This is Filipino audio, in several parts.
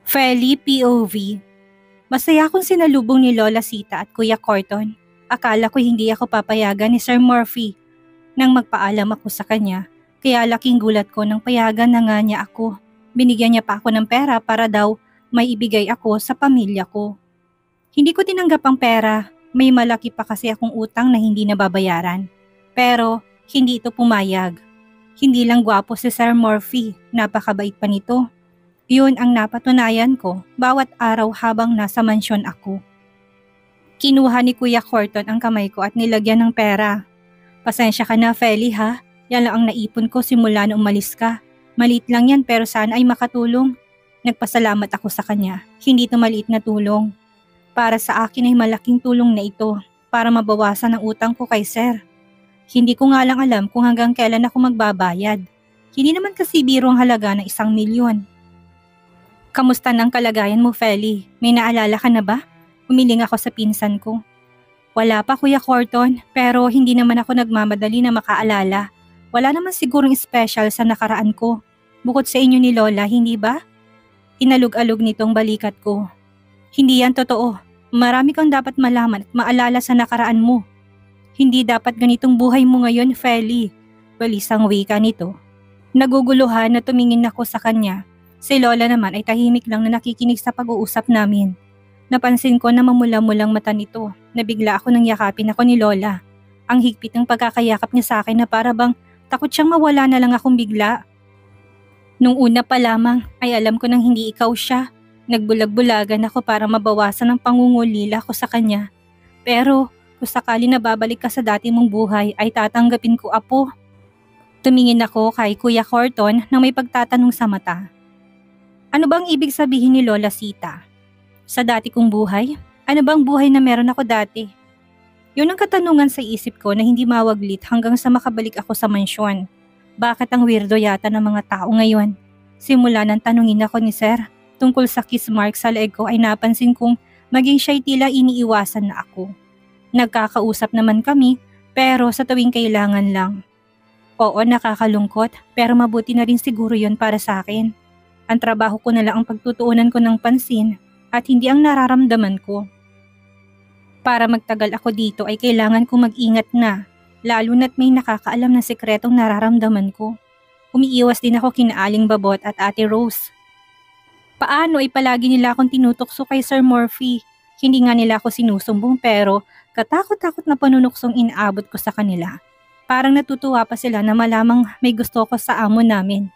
Feli POV. Masaya akong sinalubong ni Lola Sita at Kuya Corton. Akala ko hindi ako papayagan ni Sir Murphy nang magpaalam ako sa kanya. Kaya laking gulat ko nang payagan na nga niya ako. Binigyan niya pa ako ng pera para daw may ibigay ako sa pamilya ko. Hindi ko tinanggap ang pera. May malaki pa kasi akong utang na hindi nababayaran. Pero hindi ito pumayag. Hindi lang gwapo si Sir Murphy. Napakabait pa nito. Yun ang napatunayan ko bawat araw habang nasa mansyon ako. Kinuha ni Kuya Corton ang kamay ko at nilagyan ng pera. Pasensya ka na, Feli ha. Yan lang ang naipon ko simula na umalis ka. Maliit lang yan pero sana ay makatulong. Nagpasalamat ako sa kanya. Hindi ito maliit na tulong. Para sa akin ay malaking tulong na ito para mabawasan ang utang ko kay Sir. Hindi ko nga lang alam kung hanggang kailan ako magbabayad. Hindi naman kasi biro ang halaga ng 1,000,000. Kamusta ng kalagayan mo, Feli? May naalala ka na ba? Umiling ako sa pinsan ko. Wala pa, Kuya Corton, pero hindi naman ako nagmamadali na makaalala. Wala naman sigurong special sa nakaraan ko. Bukod sa inyo ni Lola, hindi ba? Inalog-alog nitong balikat ko. Hindi yan totoo. Marami kang dapat malaman at maalala sa nakaraan mo. Hindi dapat ganitong buhay mo ngayon, Feli. Balisang wika nito. Naguguluhan na tumingin ako sa kanya. Si Lola naman ay tahimik lang na nakikinig sa pag-uusap namin. Napansin ko na mamula-mulang mata nito. Nabigla ako nang yakapin ako ni Lola. Ang higpit ng pagkakayakap niya sa akin na para bang takot siyang mawala na lang akong bigla. Nung una pa lamang ay alam ko nang hindi ikaw siya. Nagbulag-bulagan ako para mabawasan ang pangungulila ko sa kanya. Pero kung sakali na babalik ka sa dati mong buhay ay tatanggapin ko, apo. Tumingin ako kay Kuya Corton na may pagtatanong sa mata. Ano bang ibig sabihin ni Lola Sita? Sa dati kong buhay? Ano bang buhay na meron ako dati? Yun ang katanungan sa isip ko na hindi mawaglit hanggang sa makabalik ako sa mansyon. Bakit ang weirdo yata ng mga tao ngayon? Simula nang tanungin ako ni Sir tungkol sa kiss mark sa leeg ko ay napansin kong maging siya'y tila iniiwasan na ako. Nagkakausap naman kami pero sa tuwing kailangan lang. Oo, nakakalungkot pero mabuti na rin siguro yun para sa akin. Ang trabaho ko na lang ang pagtutuunan ko ng pansin at hindi ang nararamdaman ko. Para magtagal ako dito ay kailangan kong mag-ingat na, lalo na't may nakakaalam ng sekretong nararamdaman ko. Umiiwas din ako kina Aling Babot at Ate Rose. Paano ay palagi nila akong tinutokso kay Sir Murphy? Hindi nga nila ako sinusumbong pero katakot-takot na panunuksong inaabot ko sa kanila. Parang natutuwa pa sila na malamang may gusto ko sa amo namin.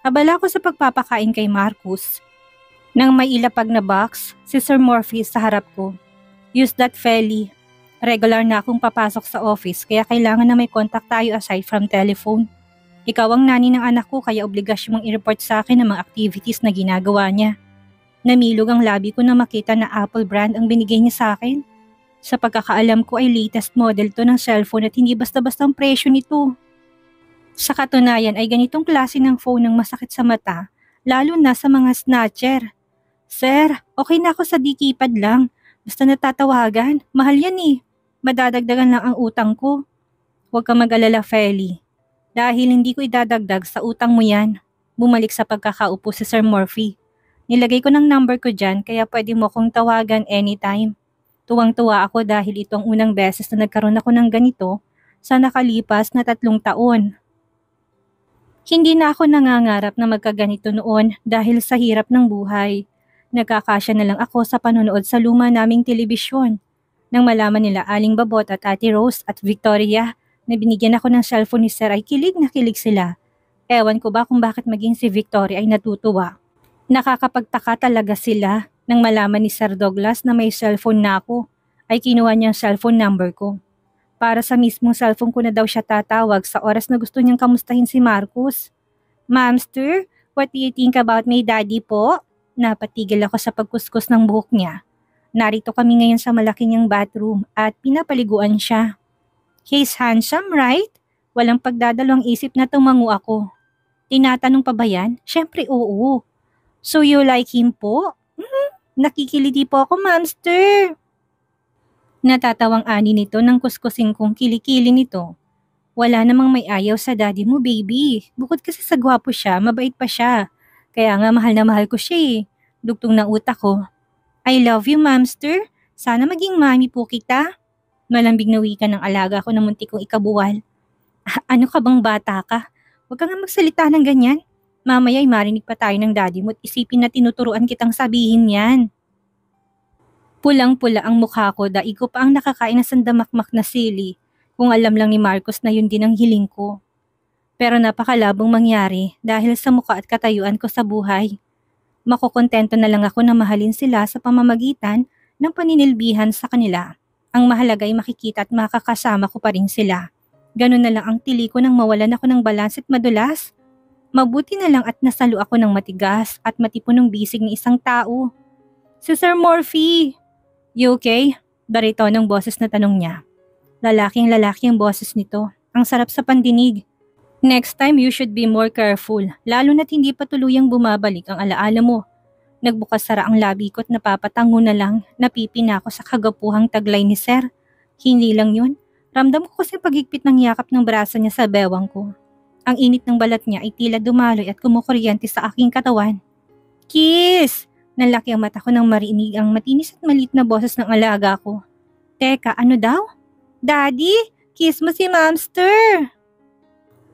Abala ko sa pagpapakain kay Marcus. Nang may ilapag na box, si Sir Murphy sa harap ko. Use that, Feli. Regular na akong papasok sa office kaya kailangan na may contact tayo aside from telephone. Ikaw ang nani ng anak ko kaya obligasyon mong i-report sa akin ang mga activities na ginagawa niya. Namilog ang labi ko na makita na Apple brand ang binigay niya sa akin. Sa pagkakaalam ko ay latest model to ng cellphone at hindi basta-basta ang presyo nito. Sa katunayan ay ganitong klase ng phone ang masakit sa mata, lalo na sa mga snatcher. Sir, okay na ako sa di-keypad lang. Basta natatawagan, mahal yan eh. Madadagdagan lang ang utang ko. Huwag ka mag-alala, Feli. Dahil hindi ko idadagdag sa utang mo yan. Bumalik sa pagkakaupo si Sir Murphy. Nilagay ko ng number ko dyan kaya pwede mo kong tawagan anytime. Tuwang-tuwa ako dahil ito ang unang beses na nagkaroon ako ng ganito sa nakalipas na 3 taon. Hindi na ako nangangarap na magkaganito noon dahil sa hirap ng buhay. Nagkakasya na lang ako sa panonood sa luma naming telebisyon. Nang malaman nila Aling Babot at Ate Rose at Victoria na binigyan ako ng cellphone ni Sir ay kilig na kilig sila. Ewan ko ba kung bakit maging si Victoria ay natutuwa. Nakakapagtaka talaga sila nang malaman ni Sir Douglas na may cellphone na ako ay kinuha niya ang cellphone number ko. Para sa mismong cellphone ko na daw siya tatawag sa oras na gusto niyang kamustahin si Marcus. Mamster, what do you think about my daddy po? Napatigil ako sa pagkuskus ng buhok niya. Narito kami ngayon sa malaki niyang bathroom at pinapaliguan siya. He's handsome, right? Walang pagdadalawang isip na tumango ako. Tinatanong pa ba yan? Syempre oo. So you like him po? Nakikiliti po ako, Mamster. Natatawang ani nito nang kuskusin kong kilikili nito. Wala namang may ayaw sa daddy mo, baby. Bukod kasi sa gwapo siya, mabait pa siya. Kaya nga mahal na mahal ko siya eh. Dugtong ng utak ko. I love you, Mamster. Sana maging mami po kita. Malambing na wika ng alaga ko na muntik kong ikabuwal. Ano ka bang bata ka? Huwag ka nga magsalita ng ganyan. Mamaya ay marinig pa tayo ng daddy mo at isipin na tinuturuan kitang sabihin yan. Pulang-pula ang mukha ko, daig ko pa ang nakakain na sandamakmak na sili. Kung alam lang ni Marcos na yun din ang hiling ko. Pero napakalabong mangyari dahil sa mukha at katayuan ko sa buhay. Makukontento na lang ako na mahalin sila sa pamamagitan ng paninilbihan sa kanila. Ang mahalaga ay makikita at makakasama ko pa rin sila. Ganun na lang ang tili ko nang mawalan ako ng balance at madulas. Mabuti na lang at nasalo ako ng matigas at matipunong bisig ng isang tao. Si Sir Morphy! You okay? Baritonong boses na tanong niya. Lalaking-lalaki ang boses nito. Ang sarap sa pandinig. Next time you should be more careful, lalo na't hindi pa tuluyang bumabalik ang alaala mo. Nagbukas sara ang labi ko at napapatango na lang, napipina ako sa kagapuhang taglay ni Sir. Hindi lang yun, ramdam ko kasi paghigpit ng yakap ng braso niya sa bewang ko. Ang init ng balat niya ay tila dumaloy at kumukuryente sa aking katawan. Kiss! Nalaki ang mata ko nang marinig ang matinis at maliit na boses ng alaga ko. Teka, ano daw? Daddy, kiss mo si Mamster!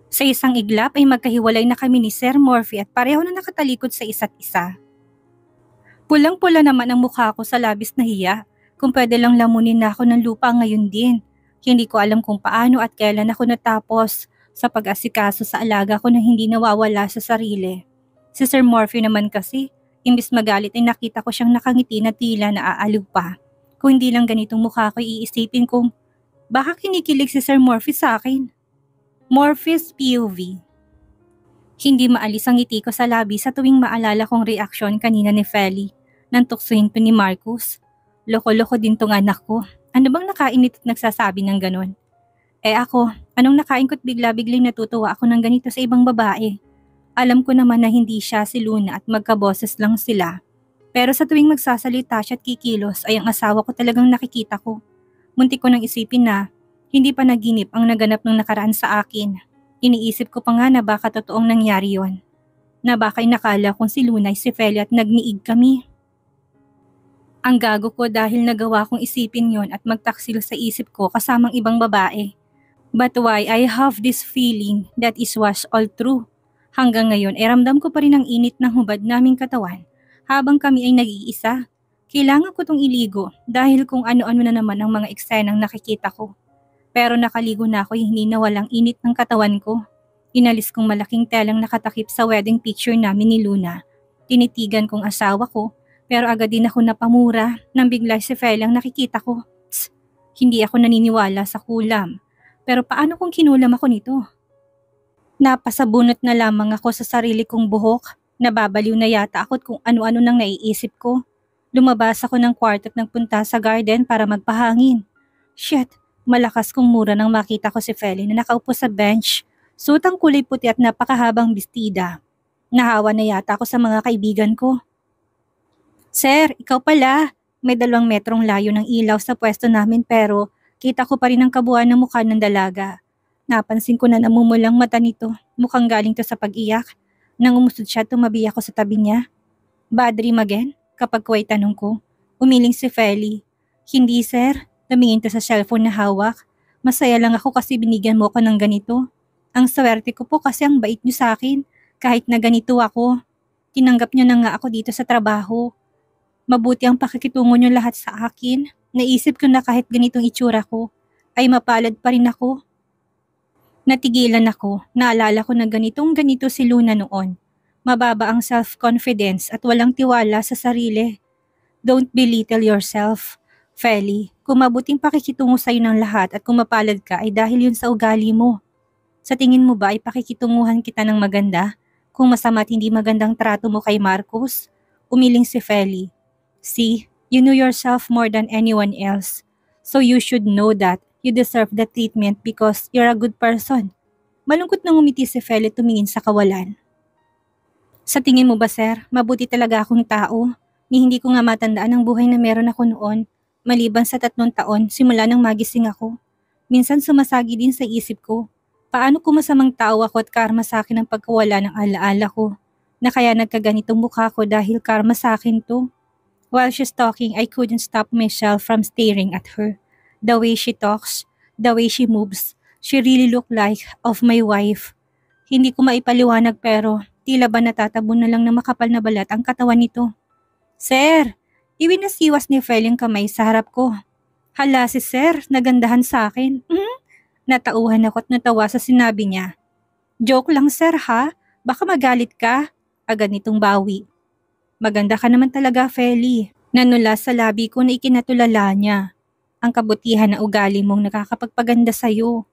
Sa isang iglap ay magkahiwalay na kami ni Sir Morphy at pareho na nakatalikod sa isa't isa. Pulang-pula naman ang mukha ko sa labis na hiya. Kung pwede lang lamunin na ako ng lupa ngayon din. Hindi ko alam kung paano at kailan ako natapos sa pag-asikaso sa alaga ko na hindi nawawala sa sarili. Si Sir Morphy naman kasi, imbis magalit ay nakita ko siyang nakangiti na tila naaaliw pa. Kung hindi lang ganitong mukha ko iisipin kong baka kinikilig si Sir Morphy sa akin. Morphy's POV. Hindi maalis ang ngiti ko sa labi sa tuwing maalala kong reaksyon kanina ni Feli nang tuksuin to ni Marcus. Loko-loko din tong anak ko. Ano bang nakain nito't nagsasabi ng ganon? Ako, anong nakain ko't bigla-bigling natutuwa ako ng ganito sa ibang babae? Alam ko naman na hindi siya si Luna at magkaboses lang sila. Pero sa tuwing magsasalita siya at kikilos ay ang asawa ko talagang nakikita ko. Muntik ko nang isipin na hindi pa naginip ang naganap ng nakaraan sa akin. Iniisip ko pa nga na baka totoong nangyari yon. Na baka inakala kong si Luna ay si Feli at nagniig kami. Ang gago ko dahil nagawa kong isipin yon at magtaksil sa isip ko kasamang ibang babae. But why I have this feeling that is was all true. Hanggang ngayon ay ramdam ko pa rin ang init ng hubad naming katawan habang kami ay nag-iisa. Kailangan ko tong iligo dahil kung ano-ano na naman ang mga eksenang nakikita ko. Pero nakaligo na ako hindi na walang init ng katawan ko. Inalis kong malaking telang nakatakip sa wedding picture namin ni Luna. Tinitigan kong asawa ko pero agad din ako napamura nang bigla si Feli ang nakikita ko. Tss, hindi ako naniniwala sa kulam. Pero paano kung kinulam ako nito? Napasabunot na lamang ako sa sarili kong buhok. Nababaliw na yata ako kung ano-ano nang naiisip ko. Lumabas ako ng kwarto at nagpunta sa garden para magpahangin. Shit! Malakas kong mura nang makita ko si Feli na nakaupo sa bench, sutang kulay puti at napakahabang bestida. Nahawa na yata ako sa mga kaibigan ko. Sir, ikaw pala. May 2 metrong layo ng ilaw sa pwesto namin pero kita ko pa rin ang kabuuan ng mukha ng dalaga. Napansin ko na namumulang mata nito, mukhang galing to sa pag-iyak. Nang umusod siya, tumabi ako sa tabi niya. Bad dream again? Kapag ko ay tanong ko, umiling si Feli. Hindi sir. Tumingin to sa cellphone na hawak. Masaya lang ako kasi binigyan mo ako ng ganito. Ang swerte ko po kasi ang bait niyo sa akin. Kahit na ganito ako. Tinanggap niyo na nga ako dito sa trabaho. Mabuti ang pakikitungo niyo lahat sa akin. Naisip ko na kahit ganitong itsura ko, ay mapalad pa rin ako. Natigilan ako. Naalala ko na ganitong-ganito si Luna noon. Mababa ang self-confidence at walang tiwala sa sarili. Don't belittle yourself. Feli, kung mabuting pakikitungo sa'yo ng lahat at kung mapalad ka ay dahil yun sa ugali mo. Sa tingin mo ba ay pakikitunguhan kita ng maganda? Kung masama at hindi magandang trato mo kay Marcos? Umiling si Feli. See, you know yourself more than anyone else. So you should know that you deserve the treatment because you're a good person. Malungkot nang umiti si Feli tumingin sa kawalan. Sa tingin mo ba sir, mabuti talaga akong tao? Ni hindi ko nga matandaan ang buhay na meron ako noon. Maliban sa 3 taon, simula nang magising ako. Minsan sumasagi din sa isip ko, paano kung masamang tao ako at karma sa akin ang pagkawala ng alaala ko? Na kaya nagkaganitong mukha ko dahil karma sa akin to. While she's talking, I couldn't stop myself from staring at her. The way she talks, the way she moves, she really looked like of my wife. Hindi ko maipaliwanag pero tila ba natatabon na lang na makapal na balat ang katawan nito. Sir, iwinasiwas ni Fel yung kamay sa harap ko. Hala si Sir, nagandahan sa akin. Natauhan ako at natawa sa sinabi niya. Joke lang Sir ha, baka magalit ka. Agad nitong bawi. Maganda ka naman talaga, Feli. Nanula sa labi ko na ikinatulala niya. Ang kabutihan na ugali mong nakakapagpaganda sa'yo.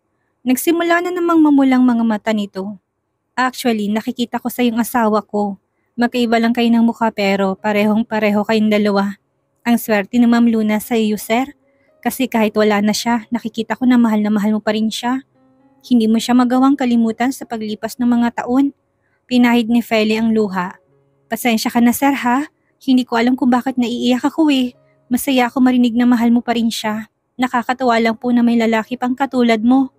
Nagsimula na namang mamulang mga mata nito. Actually, nakikita ko sa iyong asawa ko. Magkaiba lang kayo ng mukha pero parehong-pareho kayong dalawa. Ang swerte ni Ma'am Luna sa iyo, sir. Kasi kahit wala na siya, nakikita ko na mahal mo pa rin siya. Hindi mo siya magawang kalimutan sa paglipas ng mga taon. Pinahid ni Feli ang luha. Pasensya ka na sir ha, hindi ko alam kung bakit naiiyak ako eh. Masaya ako marinig na mahal mo pa rin siya. Nakakatawa lang po na may lalaki pang katulad mo.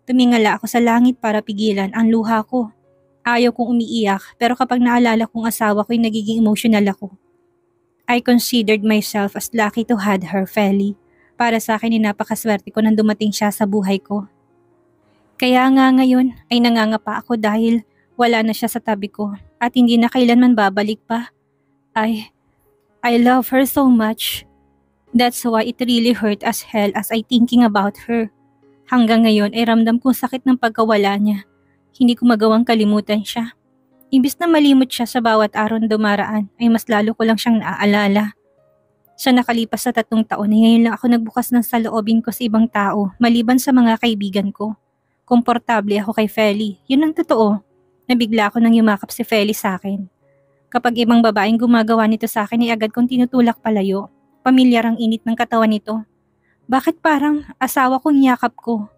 Tumingala ako sa langit para pigilan ang luha ko. Ayaw kong umiiyak pero kapag naalala kong asawa ko'y nagiging emotional ako. I considered myself as lucky to had her, Feli. Para sa akin napakaswerte ko nang dumating siya sa buhay ko. Kaya nga ngayon ay nangangapa ako dahil wala na siya sa tabi ko. At hindi na kailanman babalik pa. I love her so much. That's why it really hurt as hell as I thinking about her. Hanggang ngayon ay ramdam kong sakit ng pagkawala niya. Hindi ko magawang kalimutan siya. Imbis na malimot siya sa bawat araw na dumaraan, ay mas lalo ko lang siyang naaalala. Sa nakalipas sa 3 taon ay ngayon lang ako nagbukas ng saloobin ko sa ibang tao maliban sa mga kaibigan ko. Komportable ako kay Feli, yun ang totoo. Nabigla ako nang yumakap si Feli sa akin. Kapag ibang babaeng gumagawa nito sa akin ay agad kong tinutulak palayo. Pamilyar ang init ng katawan nito. Bakit parang asawa kong yakap ko?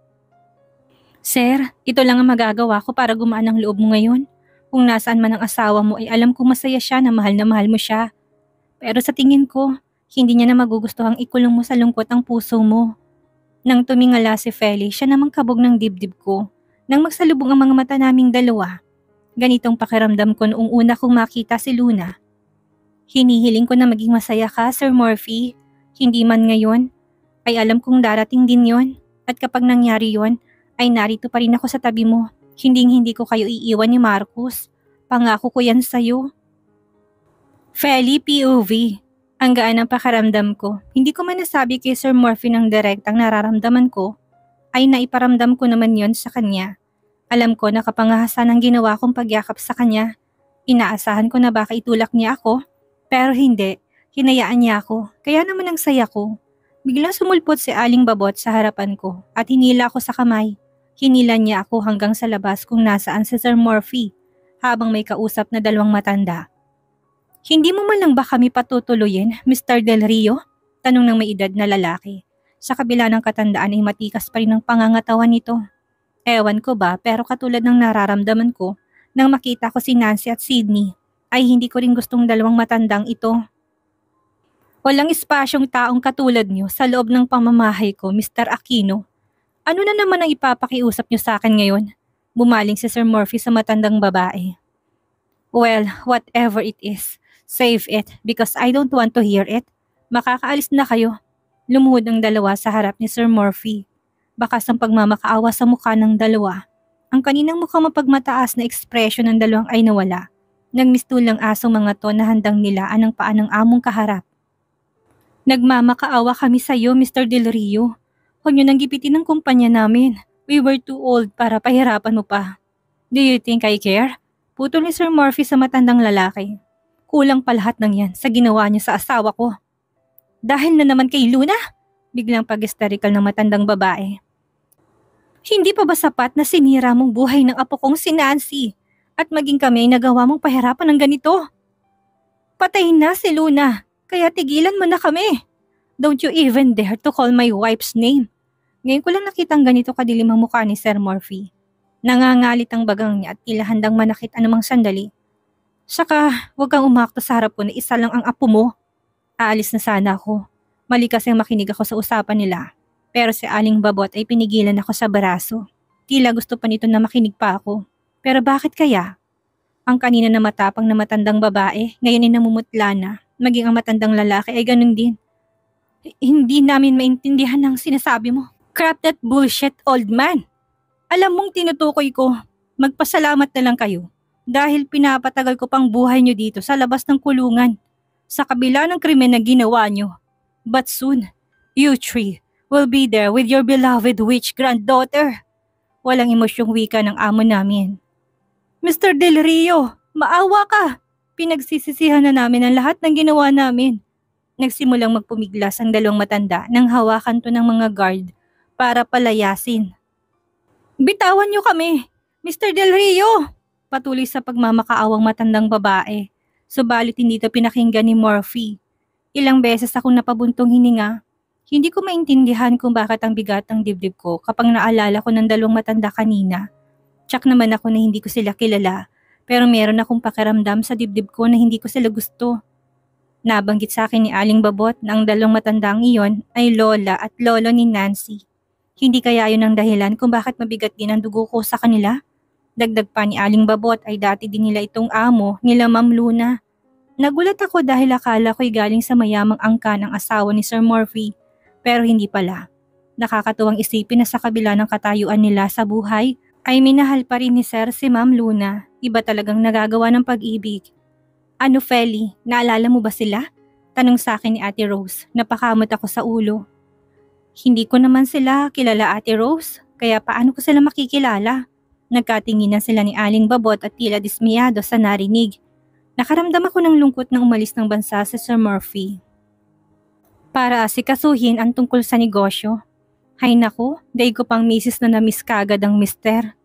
Sir, ito lang ang magagawa ko para gumaan ang loob mo ngayon. Kung nasaan man ang asawa mo ay alam kong masaya siya na mahal mo siya. Pero sa tingin ko, hindi niya na magugustuhang ikulong mo sa lungkot ang puso mo. Nang tumingala si Feli, siya namang kabog ng dibdib ko. Nang magsalubong ang mga mata naming dalawa, ganitong pakiramdam ko noong una kong makita si Luna. Hinihiling ko na maging masaya ka, Sir Murphy. Hindi man ngayon, ay alam kong darating din yon. At kapag nangyari yon, ay narito pa rin ako sa tabi mo. Hindi ko kayo iiwan ni Marcus. Pangako ko yan sa'yo. Feli POV. Ang gaan ng pakiramdam ko. Hindi ko man nasabi kay Sir Murphy ng direktang nararamdaman ko, ay naiparamdam ko naman yon sa kanya. Alam ko na kapangahasan ang ginawa kong pagyakap sa kanya. Inaasahan ko na baka itulak niya ako, pero hindi. Hinayaan niya ako, kaya naman ang saya ko. Biglang sumulpot si Aling Babot sa harapan ko at hinila ako sa kamay. Hinila niya ako hanggang sa labas kung nasaan si Sir Murphy habang may kausap na 2 matanda. Hindi mo man lang ba kami patutuloyin, Mr. Del Rio? Tanong ng may edad na lalaki. Sa kabila ng katandaan ay matikas pa rin ang pangangatawan nito. Ewan ko ba pero katulad ng nararamdaman ko nang makita ko si Nancy at Sydney ay hindi ko rin gustong 2 matandang ito. Walang espasyong taong katulad niyo sa loob ng pamamahay ko, Mr. Aquino. Ano na naman ang ipapakiusap niyo sa akin ngayon? Bumaling si Sir Murphy sa matandang babae. Well, whatever it is, save it because I don't want to hear it. Makakaalis na kayo. Lumuhod ang 2 sa harap ni Sir Murphy. Bakas ang pagmamakaawa sa mukha ng 2. Ang kaninang mukhang mapagmataas na ekspresyon ng 2 ay nawala. Nagmistulang asong mga to na handang nilaan ang paa ng among kaharap. Nagmamakaawa kami sa iyo, Mr. Del Rio. Huwag niyo nang gipitin ang kumpanya namin. We were too old para pahirapan mo pa. Do you think I care? Putol ni Sir Murphy sa matandang lalaki. Kulang pa lahat ng yan sa ginawa niyo sa asawa ko. Dahil na naman kay Luna? Biglang pag-hysterical ng matandang babae. Hindi pa ba sapat na sinira mong buhay ng apo kong si Nancy at maging kami ay nagawa mong pahirapan ng ganito? Patay na si Luna, kaya tigilan mo na kami. Don't you even dare to call my wife's name. Ngayon ko lang nakitang ganito kadilim ang mukha ni Sir Murphy. Nangangalit ang bagang niya at tila handang manakit anumang sandali. Saka, huwag kang umakto sa harap ko na isa lang ang apo mo. Aalis na sana ako. Mali kasi makinig ako sa usapan nila. Pero si Aling Babot ay pinigilan ako sa baraso. Tila gusto pa nito na makinig pa ako. Pero bakit kaya? Ang kanina na matapang na matandang babae, ngayon ay namumutla na. Maging ang matandang lalaki ay ganun din. Hindi namin maintindihan ang sinasabi mo. Crap that bullshit, old man. Alam mong tinutukoy ko, magpasalamat na lang kayo. Dahil pinapatagal ko pang buhay nyo dito sa labas ng kulungan. Sa kabila ng krimen na ginawa nyo. But soon, you three will be there with your beloved witch granddaughter. Walang emosyong wika ng amo namin. Mr. Del Rio, maawa ka. Pinagsisisihan na namin ang lahat ng ginawa namin. Nagsimulang magpumiglas ang dalawang matanda nang hawakan to ng mga guard para palayasin. Bitawan niyo kami, Mr. Del Rio! Patuloy sa pagmamakaawang matandang babae. Subalit hindi ito pinakinggan ni Murphy. Ilang beses akong napabuntong hininga. Hindi ko maintindihan kung bakit ang bigat ng dibdib ko kapag naalala ko ng dalawang matanda kanina. Tsak naman ako na hindi ko sila kilala, pero meron akong pakiramdam sa dibdib ko na hindi ko sila gusto. Nabanggit sa akin ni Aling Babot na ang dalawang matandang iyon ay lola at lolo ni Nancy. Hindi kaya yun ang dahilan kung bakit mabigat din ang dugo ko sa kanila? Dagdag pa ni Aling Babot ay dati din nila itong amo nila Ma'am Luna. Nagulat ako dahil akala ko'y galing sa mayamang angkan ang asawa ni Sir Murphy, pero hindi pala. Nakakatuwang isipin na sa kabila ng katayuan nila sa buhay, ay minahal pa rin ni Sir si Ma'am Luna. Iba talagang nagagawa ng pag-ibig. Ano Feli, naalala mo ba sila? Tanong sa akin ni Ate Rose, napakamot ako sa ulo. Hindi ko naman sila kilala Ate Rose, kaya paano ko sila makikilala? Nagkatinginan sila ni Aling Babot at tila dismiyado sa narinig. Nakaramdam ako ng lungkot nang umalis ng bansa si Sir Murphy. Para asikasuhin ang tungkol sa negosyo. Hay naku, daig ko pang misis na namiss kagad ang mister.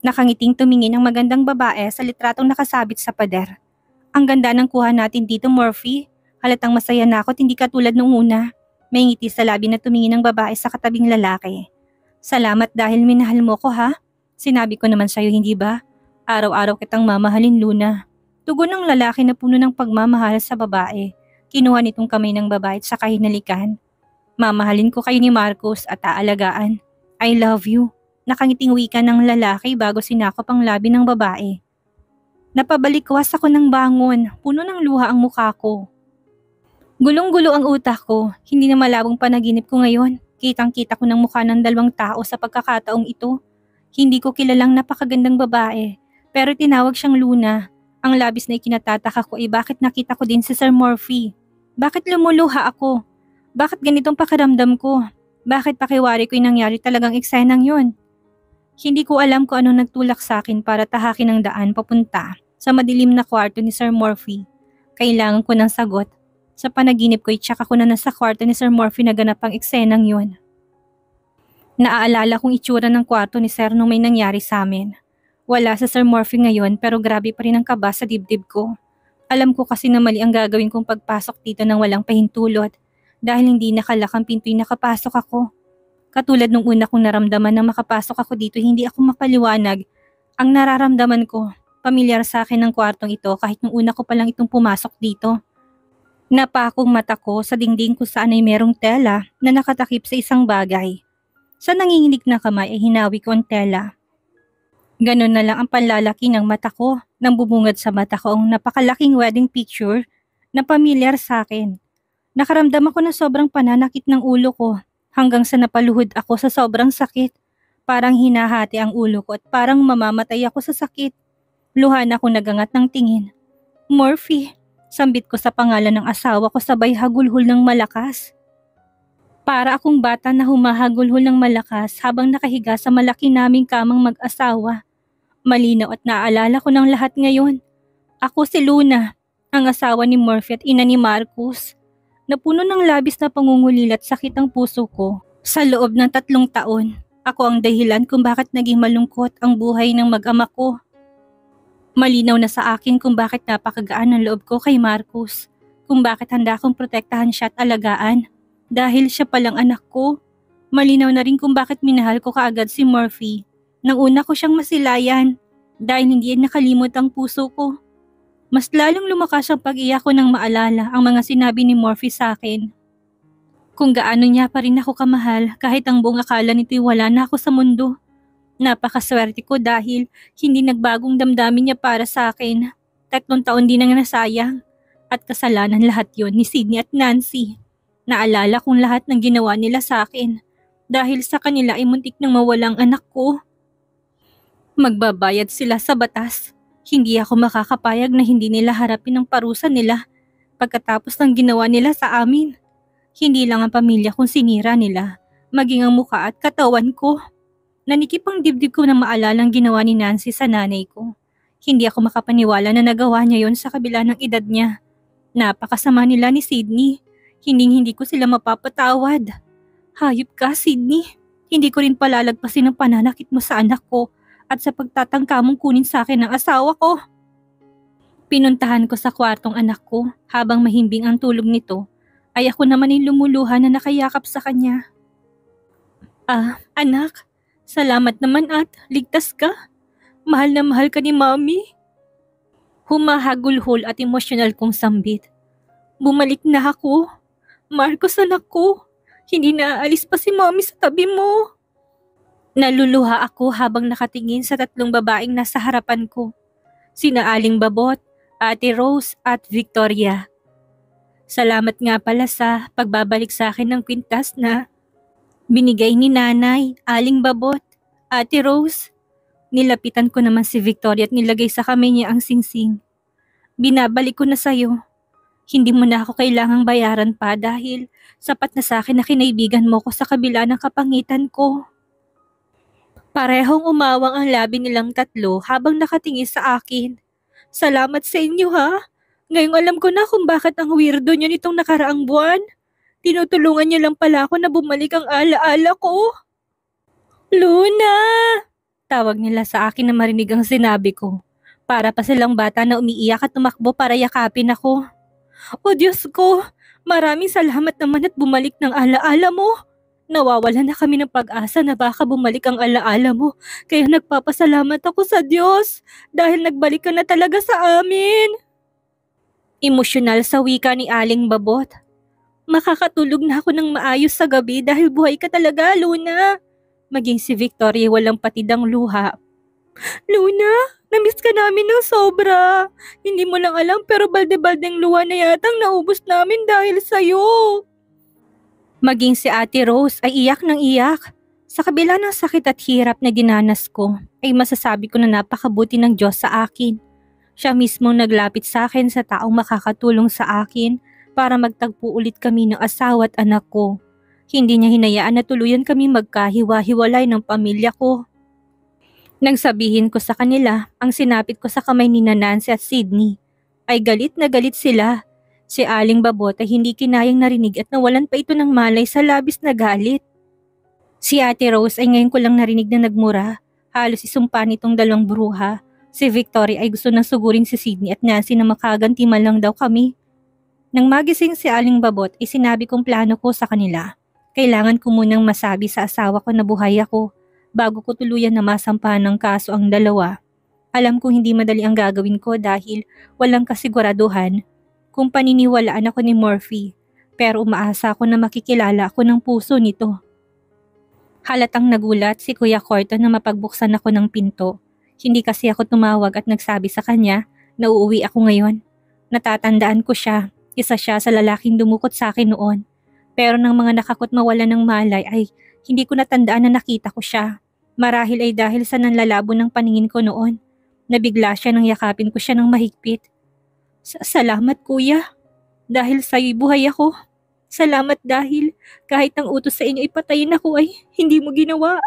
Nakangiting tumingin ang magandang babae sa litratong nakasabit sa pader. Ang ganda ng kuha natin dito, Murphy. Halatang masaya na ako at hindi katulad nung una. May ngiti sa labi na tumingin ng babae sa katabing lalaki. Salamat dahil minahal mo ko ha. Sinabi ko naman sa'yo hindi ba? Araw-araw kitang mamahalin Luna. Tugon ng lalaki na puno ng pagmamahal sa babae. Kinuha nitong kamay ng babae at saka hinalikan. Mamahalin ko kayo ni Marcos at aalagaan. I love you. Nakangiting wika ng lalaki bago sinakop ang labi ng babae. Napabalikwas ako ng bangon, puno ng luha ang mukha ko. Gulong-gulo ang utak ko, hindi na malabong panaginip ko ngayon. Kitang-kita ko ng mukha ng dalawang tao sa pagkakataong ito. Hindi ko kilalang napakagandang babae, pero tinawag siyang Luna. Ang labis na ikinatataka ko ay bakit nakita ko din si Sir Murphy. Bakit lumuluha ako? Bakit ganitong pakiramdam ko? Bakit pakiwari ko yung nangyari talagang eksenang yun? Hindi ko alam kung anong nagtulak sa akin para tahakin ang daan papunta sa madilim na kwarto ni Sir Murphy. Kailangan ko ng sagot. Sa panaginip ko, itsak ako na nasa kwarto ni Sir Murphy na ganap ang eksenang yun. Naaalala kong itsura ng kwarto ni Sir nung may nangyari sa amin. Wala sa Sir Murphy ngayon pero grabe pa rin ang kaba sa dibdib ko. Alam ko kasi na mali ang gagawin kong pagpasok dito nang walang pahintulot. Dahil hindi nakalakang pinto'y nakapasok ako. Katulad nung una kong naramdaman na makapasok ako dito, hindi ako mapaliwanag. Ang nararamdaman ko, pamilyar sa akin ang kwartong ito kahit nung una ko palang itong pumasok dito. Napakong mata ko sa dingding kung saan ay merong tela na nakatakip sa isang bagay. Sa nanginginig na kamay ay hinawi ko ang tela. Ganon na lang ang panlalaki ng mata ko nang bumungad sa mata ko ang napakalaking wedding picture na pamilyar sa akin. Nakaramdam ako ng sobrang pananakit ng ulo ko hanggang sa napaluhod ako sa sobrang sakit. Parang hinahati ang ulo ko at parang mamamatay ako sa sakit. Luhan ako nagangat ng tingin. Murphy, sambit ko sa pangalan ng asawa ko sabay hagulhol ng malakas. Para akong bata na humahagulhol ng malakas habang nakahiga sa malaki naming kamang mag-asawa. Malinaw at naaalala ko ng lahat ngayon. Ako si Luna, ang asawa ni Murphy at ina ni Marcos. Napuno ng labis na pangungulila at sakit ang puso ko. Sa loob ng 3 taon, ako ang dahilan kung bakit naging malungkot ang buhay ng mag-ama ko. Malinaw na sa akin kung bakit napakagaan ang loob ko kay Marcos, kung bakit handa akong protektahan siya at alagaan. Dahil siya palang anak ko. Malinaw na rin kung bakit minahal ko kaagad si Murphy. Nang una ko siyang masilayan, dahil hindi nakalimot ang puso ko. Mas lalong lumakas ang pag-iyak ko nang maalala ang mga sinabi ni Murphy sa akin. Kung gaano niya pa rin ako kamahal kahit ang buong akala nito'y wala na ako sa mundo. Napakaswerte ko dahil hindi nagbagong damdamin niya para sa akin. 3 taon din ang nasayang. At kasalanan lahat yon ni Sydney at Nancy. Naalala kong lahat ng ginawa nila sa akin. Dahil sa kanila ay muntik nang mawalang anak ko. Magbabayad sila sa batas. Hindi ako makakapayag na hindi nila harapin ang parusa nila pagkatapos ng ginawa nila sa amin. Hindi lang ang pamilya kong sinira nila, maging ang muka at katawan ko. Nanikip ang dibdib ko na maalala ang ginawa ni Nancy sa nanay ko. Hindi ako makapaniwala na nagawa niya yon sa kabila ng edad niya. Napakasama nila ni Sydney. Hindi ko sila mapapatawad. Hayop ka, Sydney. Hindi ko rin palalagpasin ang pananakit mo sa anak ko at sa pagtatangka mong kunin sa akin ang asawa ko. Pinuntahan ko sa kwartong anak ko habang mahimbing ang tulog nito ay ako naman ay lumuluha na nakayakap sa kanya. Anak, salamat naman at ligtas ka. Mahal na mahal ka ni Mommy. Humahagulhol at emosyonal kong sambit. Bumalik na ako. Marcos, anak ko. Hindi naaalis pa si Mommy sa tabi mo. Naluluha ako habang nakatingin sa 3 babaeng nasa harapan ko. Sina Aling Babot, Ate Rose at Victoria. Salamat nga pala sa pagbabalik sa akin ng kwintas na binigay ni Nanay, Aling Babot, Ate Rose. Nilapitan ko naman si Victoria at nilagay sa kamay niya ang singsing. Binabalik ko na sa'yo. Hindi mo na ako kailangang bayaran pa dahil sapat na sa akin na kinaibigan mo ko sa kabila ng kapangitan ko. Parehong umawang ang labi nilang 3 habang nakatingin sa akin. Salamat sa inyo ha. Ngayong alam ko na kung bakit ang weirdo niyo nitong nakaraang buwan. Tinutulungan niyo lang pala ako na bumalik ang alaala ko. Luna! Tawag nila sa akin na marinig ang sinabi ko. Para pa silang bata na umiiyak at tumakbo para yakapin ako. O Diyos ko, maraming salamat naman at bumalik ng alaala mo. Nawawalan na kami ng pag-asa na baka bumalik ang alaala mo. Kaya nagpapasalamat ako sa Diyos dahil nagbalik ka na talaga sa amin. Emosyonal sa wika ni Aling Babot. Makakatulog na ako ng maayos sa gabi dahil buhay ka talaga, Luna. Maging si Victoria walang patidang luha. Luna, namiss ka namin ng sobra. Hindi mo lang alam pero balde-baldeng luha na yatang naubos namin dahil sa'yo. Maging si Ate Rose ay iyak ng iyak. Sa kabila ng sakit at hirap na dinanas ko, ay masasabi ko na napakabuti ng Diyos sa akin. Siya mismo naglapit sa akin sa taong makakatulong sa akin para magtagpo ulit kami ng asawa at anak ko. Hindi niya hinayaan na tuluyan kami magkahiwa-hiwalay ng pamilya ko. Nang sabihin ko sa kanila ang sinapit ko sa kamay ni Nancy at Sydney, ay galit na galit sila. Si Aling Babot ay hindi kinayang narinig at nawalan pa ito ng malay sa labis na galit. Si Ate Rose ay ngayon ko lang narinig na nagmura. Halos isumpa nitong 2 bruha. Si Victoria ay gusto nang sugurin si Sydney at Nancy na makaganti man lang daw kami. Nang magising si Aling Babot ay sinabi kong plano ko sa kanila. Kailangan ko munang masabi sa asawa ko na buhay ako bago ko tuluyan na masampahan ng kaso ang 2. Alam kong hindi madali ang gagawin ko dahil walang kasiguraduhan kung paniniwalaan ako ni Murphy, pero umaasa ako na makikilala ako ng puso nito. Halatang nagulat si Kuya Corton na mapagbuksan ako ng pinto. Hindi kasi ako tumawag at nagsabi sa kanya na uuwi ako ngayon. Natatandaan ko siya, isa siya sa lalaking dumukot sa akin noon. Pero nang mga nakakot mawala ng malay ay hindi ko natandaan na nakita ko siya. Marahil ay dahil sa nanlalabo ng paningin ko noon. Nabigla siya nang yakapin ko siya ng mahigpit. Salamat kuya. Dahil sa'yo'y buhay ako. Salamat dahil kahit ang utos sa inyo ipatayin ako ay hindi mo ginawa.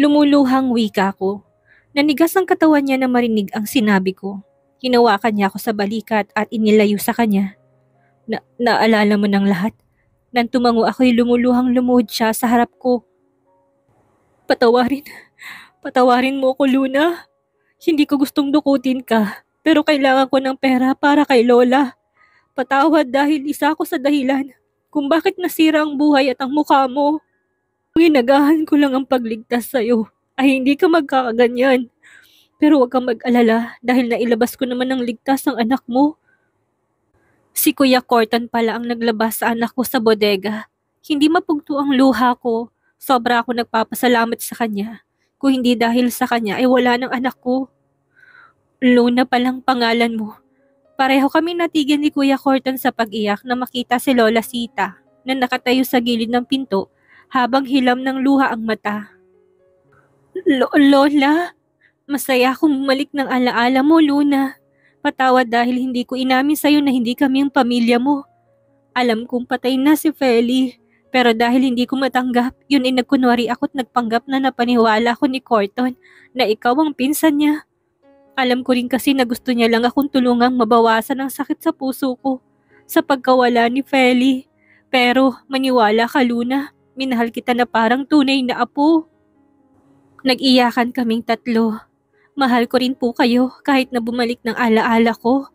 Lumuluhang wika ko. Nanigas ang katawan niya na marinig ang sinabi ko. Hinawakan niya ako sa balikat at inilayo sa kanya. Naalala mo ng lahat? Nang tumango ako'y lumuluhang lumuhod siya sa harap ko. Patawarin mo ko, Luna. Hindi ko gustong dukutin ka, pero kailangan ko ng pera para kay Lola. Patawad dahil isa ako sa dahilan kung bakit nasira ang buhay at ang mukha mo. Ginagahan ko lang ang pagligtas sa'yo ay hindi ka magkakaganyan. Pero huwag kang mag-alala dahil nailabas ko naman ng ligtas ang anak mo. Si Kuya Corton pala ang naglabas sa anak ko sa bodega. Hindi mapugto ang luha ko. Sobra ako nagpapasalamat sa kanya. Kung hindi dahil sa kanya ay wala ng anak ko. Luna palang pangalan mo. Pareho kami natigyan ni Kuya Corton sa pag-iyak na makita si Lola Sita na nakatayo sa gilid ng pinto habang hilam ng luha ang mata. Lola, masaya akong bumalik ng alaala mo, Luna. Patawad dahil hindi ko inamin sa'yo na hindi kami ang pamilya mo. Alam kong patay na si Feli, pero dahil hindi ko matanggap, yun ay nagkunwari ako't nagpanggap na napaniwala ko ni Corton na ikaw ang pinsan niya. Alam ko rin kasi na gusto niya lang akong tulungang mabawasan ang sakit sa puso ko sa pagkawala ni Feli. Pero maniwala ka, Luna, minahal kita na parang tunay na apo. Nag-iyakan kaming tatlo. Mahal ko rin po kayo kahit na bumalik ng alaala ko.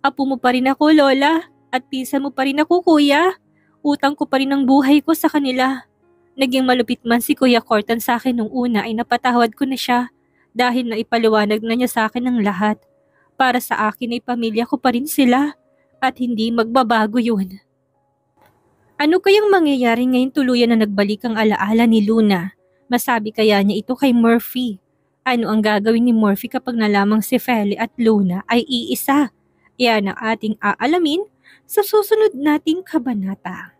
Apo mo pa rin ako, Lola, at pinsan mo pa rin ako, Kuya. Utang ko pa rin ang buhay ko sa kanila. Naging malupit man si Kuya Corton sa akin nung una ay napatawad ko na siya dahil naipaliwanag na niya sa akin ang lahat. Para sa akin ay pamilya ko pa rin sila at hindi magbabago yun. Ano kayang mangyayari ngayon tuluyan na nagbalik ang alaala ni Luna? Masabi kaya niya ito kay Murphy? Ano ang gagawin ni Murphy kapag nalamang si Feli at Luna ay iisa? Iyan ang ating aalamin sa susunod nating kabanata.